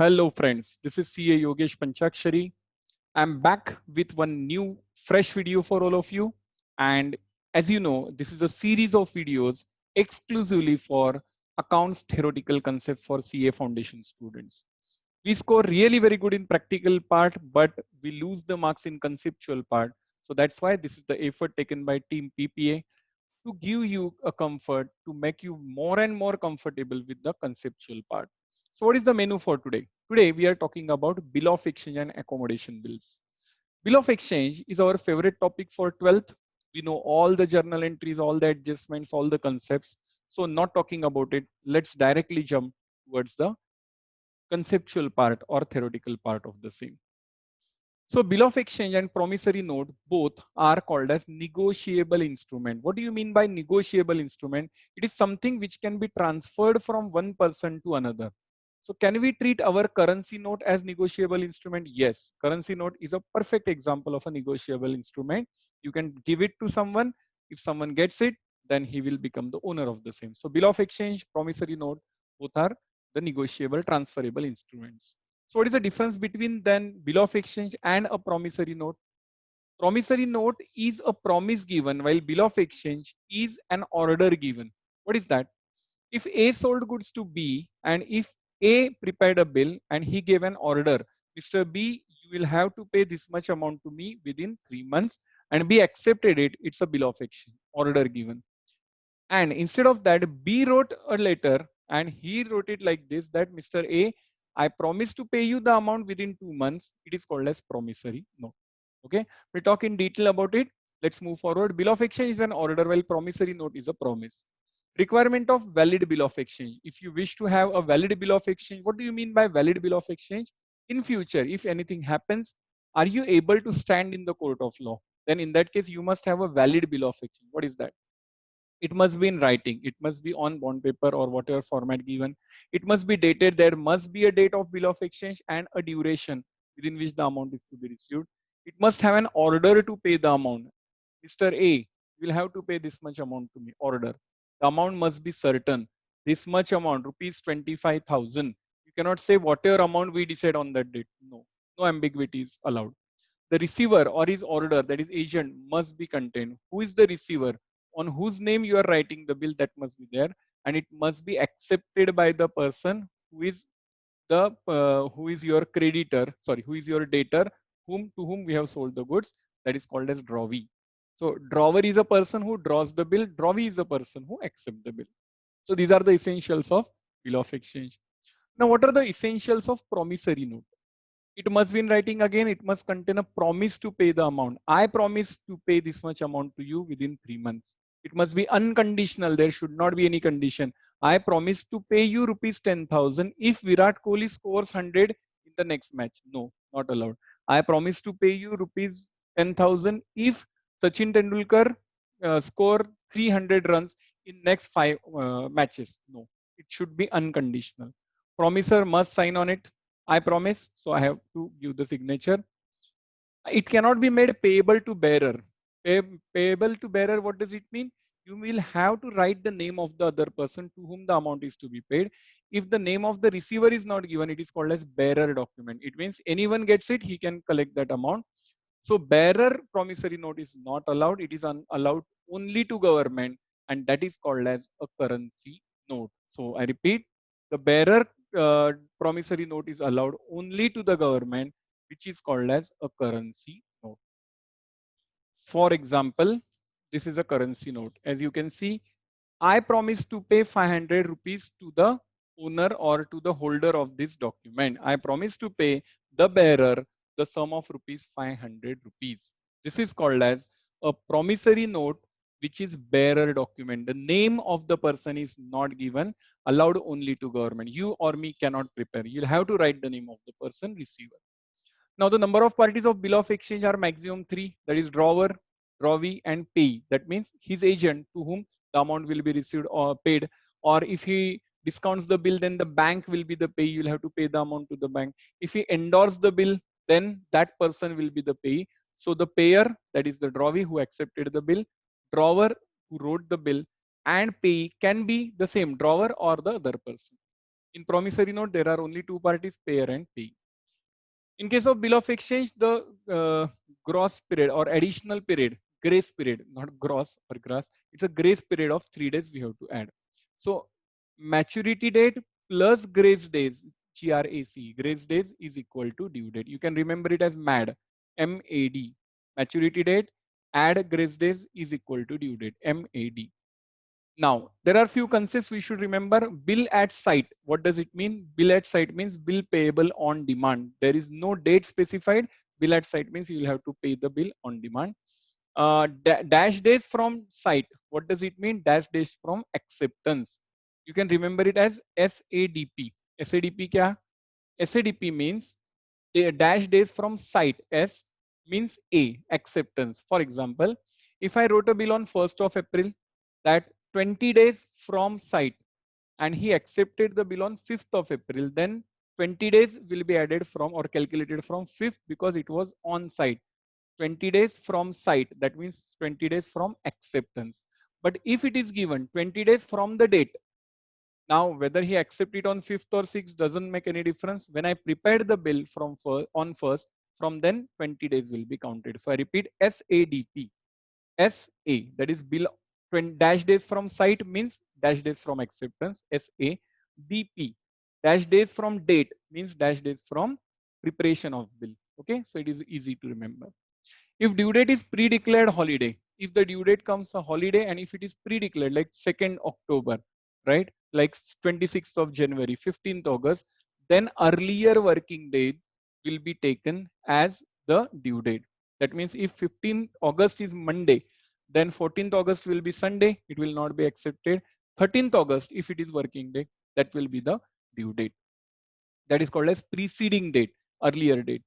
Hello friends, this is CA Yogesh Panchakshari. I'm back with one new fresh video for all of you. And as you know, this is a series of videos exclusively for accounts theoretical concept for CA foundation students. We score really very good in practical part, but we lose the marks in conceptual part. So that's why this is the effort taken by team PPA to give you a comfort, to make you more and more comfortable with the conceptual part. So what is the menu for today? Today we are talking about bill of exchange and accommodation bills. Bill of exchange is our favorite topic for 12th. We know all the journal entries, all the adjustments, all the concepts. So not talking about it, let's directly jump towards the conceptual part or theoretical part of the same. So bill of exchange and promissory note both are called as negotiable instrument. What do you mean by negotiable instrument? It is something which can be transferred from one person to another. So can we treat our currency note as negotiable instrument? Yes, currency note is a perfect example of a negotiable instrument. You can give it to someone. If someone gets it, then he will become the owner of the same. So bill of exchange, promissory note, both are the negotiable transferable instruments. So what is the difference between then bill of exchange and a promissory note? Promissory note is a promise given while bill of exchange is an order given. What is that? If A sold goods to B and if A prepared a bill and he gave an order, Mr. B, you will have to pay this much amount to me within 3 months, and B accepted it, it's a bill of exchange, order given. And instead of that, B wrote a letter and he wrote it like this, that Mr. A, I promise to pay you the amount within 2 months. It is called as promissory note. Okay, we'll talk in detail about it. Let's move forward. Bill of exchange is an order while promissory note is a promise. Requirement of valid bill of exchange. If you wish to have a valid bill of exchange, what do you mean by valid bill of exchange? In future, if anything happens, are you able to stand in the court of law? Then in that case, you must have a valid bill of exchange. What is that? It must be in writing, it must be on bond paper or whatever format given, it must be dated, there must be a date of bill of exchange and a duration within which the amount is to be received. It must have an order to pay the amount. Mr. A, you will have to pay this much amount to me, order. The amount must be certain, this much amount, rupees 25,000. You cannot say whatever amount we decide on that date. No, no ambiguity is allowed. The receiver or his order, that is agent, must be contained. Who is the receiver? On whose name you are writing the bill, that must be there, and it must be accepted by the person who is who is your creditor. Sorry, who is your debtor, whom to whom we have sold the goods. That is called as drawee. So drawer is a person who draws the bill. Drawee is a person who accepts the bill. So these are the essentials of bill of exchange. Now, what are the essentials of promissory note? It must be in writing again. It must contain a promise to pay the amount. I promise to pay this much amount to you within 3 months. It must be unconditional. There should not be any condition. I promise to pay you rupees 10,000 if Virat Kohli scores 100 in the next match. No, not allowed. I promise to pay you rupees 10,000 if Sachin Tendulkar score 300 runs in next 5 matches. No, it should be unconditional. Promiser must sign on it. I promise, so I have to give the signature. It cannot be made payable to bearer. Payable to bearer, what does it mean? You will have to write the name of the other person to whom the amount is to be paid. If the name of the receiver is not given, it is called as bearer document. It means anyone gets it, he can collect that amount. So bearer promissory note is not allowed. It is allowed only to government, and that is called as a currency note. So I repeat, the bearer promissory note is allowed only to the government, which is called as a currency note. For example, this is a currency note. As you can see, I promise to pay 500 rupees to the owner or to the holder of this document. I promise to pay the bearer the sum of rupees 500 rupees. This is called as a promissory note, which is bearer document. The name of the person is not given, allowed only to government. You or me cannot prepare. You'll have to write the name of the person, receiver. Now the number of parties of bill of exchange are maximum 3, that is drawer, drawee and payee. That means his agent to whom the amount will be received or paid, or if he discounts the bill, then the bank will be the payee. You'll have to pay the amount to the bank. If he endorses the bill, then that person will be the payee. So the payer, that is the drawee who accepted the bill, drawer who wrote the bill, and payee can be the same drawer or the other person. In promissory note, there are only two parties, payer and payee. In case of bill of exchange, the gross period or additional period, grace period, not gross or gross, it's a grace period of 3 days we have to add. So maturity date plus grace days, GRAC, grace days is equal to due date. You can remember it as MAD, MAD. Maturity date, add grace days is equal to due date, MAD. Now, there are few concepts we should remember. Bill at site. What does it mean? Bill at site means bill payable on demand. There is no date specified. Bill at site means you will have to pay the bill on demand. Dash days from site. What does it mean? Dash days from acceptance. You can remember it as SADP. SADP kya? SADP means the dash days from site. S means A, acceptance. For example, if I wrote a bill on 1st of April, that 20 days from site, and he accepted the bill on 5th of April, then 20 days will be added from or calculated from 5th because it was on site. 20 days from site, that means 20 days from acceptance. But if it is given 20 days from the date, now whether he accept it on 5th or 6th doesn't make any difference. When I prepared the bill from on 1st, from then 20 days will be counted. So I repeat, SADP. SA, that is bill 20 dash days from site means dash days from acceptance. SADP, dash days from date means dash days from preparation of bill. Okay, so it is easy to remember. If due date is pre-declared holiday, if the due date comes a holiday and if it is pre-declared like 2nd October, right, like 26th of January, 15th August, then earlier working day will be taken as the due date. That means if 15th August is Monday, then 14th August will be Sunday, it will not be accepted. 13th August, if it is working day, that will be the due date. That is called as preceding date, earlier date.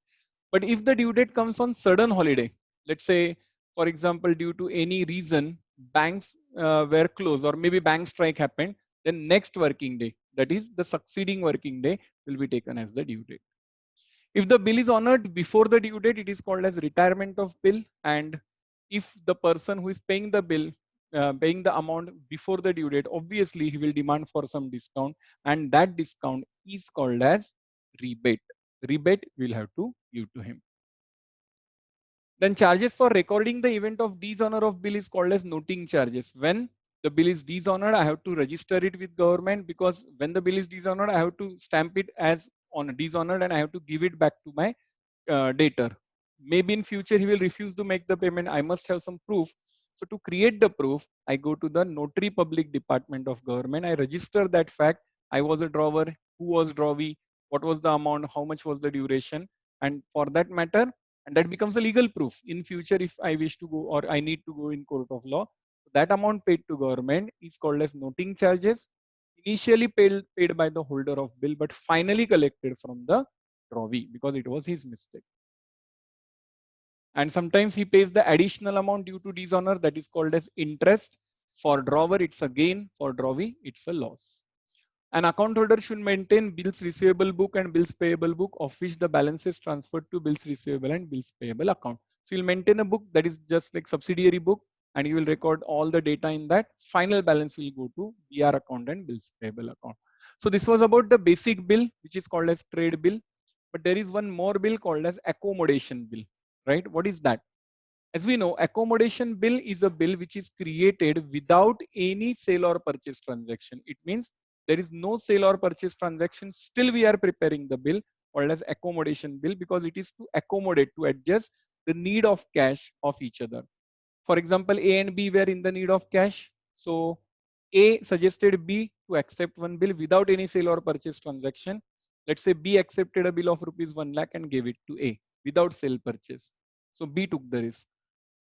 But if the due date comes on sudden holiday, let's say, for example, due to any reason, banks were closed or maybe bank strike happened, then next working day, that is the succeeding working day, will be taken as the due date. If the bill is honored before the due date, it is called as retirement of bill. And if the person who is paying the bill, paying the amount before the due date, obviously he will demand for some discount, and that discount is called as rebate. Rebate will have to give to him. Then charges for recording the event of dishonor of bill is called as noting charges. When the bill is dishonored, I have to register it with government, because when the bill is dishonored, I have to stamp it as on dishonored and I have to give it back to my debtor. Maybe in future he will refuse to make the payment. I must have some proof. So to create the proof, I go to the notary public department of government. I register that fact. I was a drawer. Who was drawee? What was the amount? How much was the duration? And for that matter, and that becomes a legal proof in future if I wish to go or I need to go in court of law. That amount paid to government is called as noting charges, initially paid by the holder of bill but finally collected from the drawee because it was his mistake. And sometimes he pays the additional amount due to dishonor, that is called as interest. For drawer it's a gain, for drawee it's a loss. An account holder should maintain bills receivable book and bills payable book, of which the balance is transferred to bills receivable and bills payable account. So you'll maintain a book that is just like subsidiary book, and you will record all the data in that. Final balance will go to BR account and bills payable account. So this was about the basic bill, which is called as trade bill. But there is one more bill called as accommodation bill, right? What is that? As we know, accommodation bill is a bill which is created without any sale or purchase transaction. It means there is no sale or purchase transaction. Still, we are preparing the bill called as accommodation bill because it is to accommodate, to adjust the need of cash of each other. For example, A and B were in the need of cash. So A suggested B to accept one bill without any sale or purchase transaction. Let's say B accepted a bill of rupees 1 lakh and gave it to A without sale purchase. So B took the risk.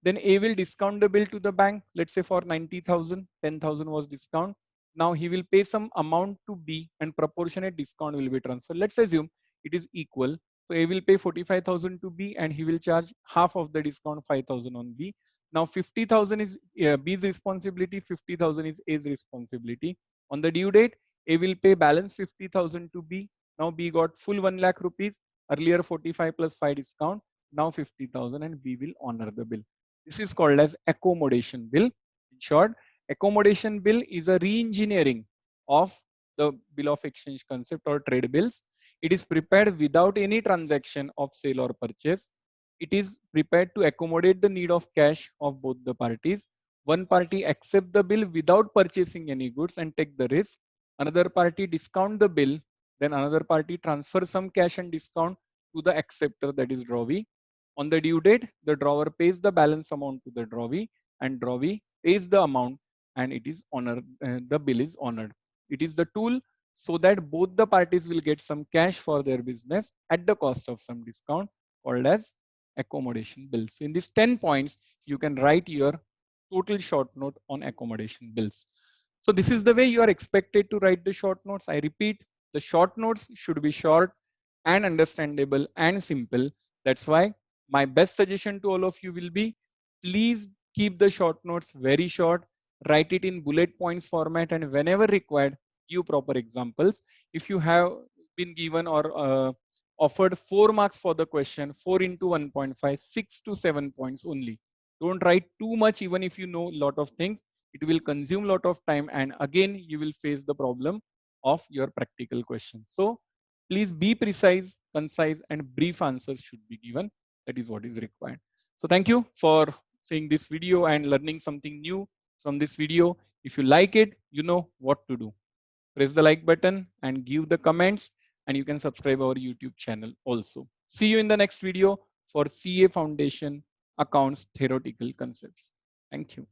Then A will discount the bill to the bank. Let's say for 90,000, 10,000 was discount. Now he will pay some amount to B and proportionate discount will be transferred. Let's assume it is equal. So A will pay 45,000 to B and he will charge half of the discount, 5,000 on B. Now 50,000 is B's responsibility, 50,000 is A's responsibility. On the due date, A will pay balance 50,000 to B. Now B got full 1 lakh rupees, earlier 45 plus 5 discount, now 50,000, and B will honor the bill. This is called as accommodation bill. In short, accommodation bill is a re-engineering of the bill of exchange concept or trade bills. It is prepared without any transaction of sale or purchase. It is prepared to accommodate the need of cash of both the parties. One party accept the bill without purchasing any goods and take the risk. Another party discount the bill. Then another party transfer some cash and discount to the acceptor, that is drawee. On the due date, the drawer pays the balance amount to the drawee and drawee pays the amount, and it is honored. The bill is honored. It is the tool so that both the parties will get some cash for their business at the cost of some discount, called as accommodation bills. In these 10 points, you can write your total short note on accommodation bills. So this is the way you are expected to write the short notes. I repeat, the short notes should be short and understandable and simple. That's why my best suggestion to all of you will be, please keep the short notes very short, write it in bullet points format, and whenever required, give proper examples. If you have been given or offered 4 marks for the question, 4 into 1.5, 6 to 7 points only. Don't write too much, even if you know a lot of things. It will consume a lot of time, and again, you will face the problem of your practical questions. So please be precise, concise, and brief answers should be given. That is what is required. So thank you for seeing this video and learning something new from this video. If you like it, you know what to do. Press the like button and give the comments, and you can subscribe our YouTube channel also. See you in the next video for CA Foundation Accounts Theoretical Concepts. Thank you.